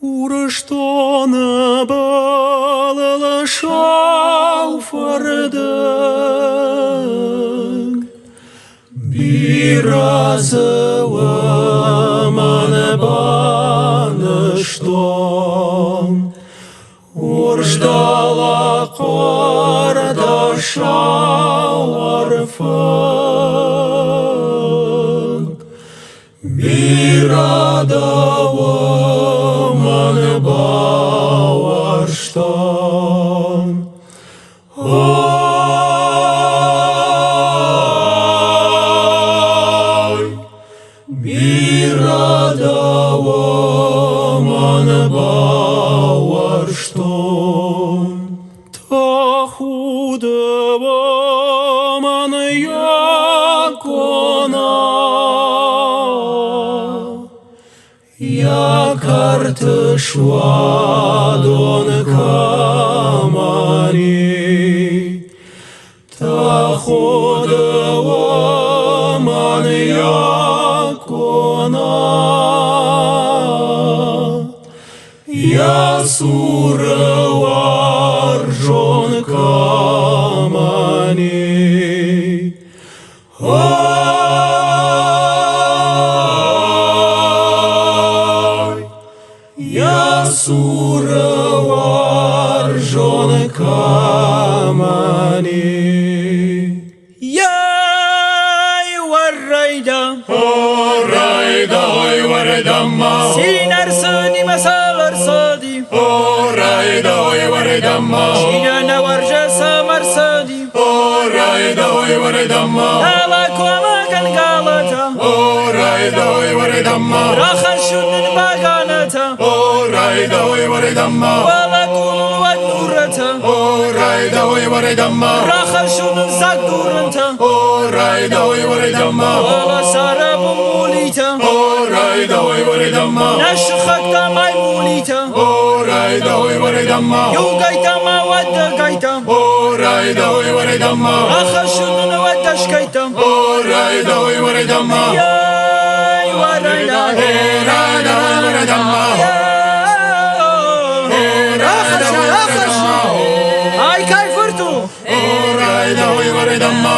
Uğraştığını bağlı şaufardık. Birazı vamanı banıştın. Urşdala korda şavarfık. Bir adamın bavarştan. Ay, bir adamın bavarştan. Tahudavamın yakona. Yakartışvadon kamani. Tahudavaman yakona. Yasurvarjon kamani. Yasurvarjon kamani. Yay warrayda Orayda oy varedamma. Sinarsani masavarsadi Orayda oy varedamma. Sinana warja samarsadi Orayda oy varedamma. Ala koma kan galata Orayda oy varedamma. Rakhashun baganata Orayda oy varedamma. Wala kulun wadurata Orayda oy varedamma. Rakhashun zakduranta Orayda oy varedamma. Wala sarabun mulita Orayda oy varedamma. Nashkhakta maymulita Orayda oy varedamma. Yugaita ma wadda gaita Orayda oy varedamma. Rakhashun waddashkaita Orayda oy varedamma. Yay warrayda Orayda oy varedamma. Ay kayfurtu Orayda oy varedamma.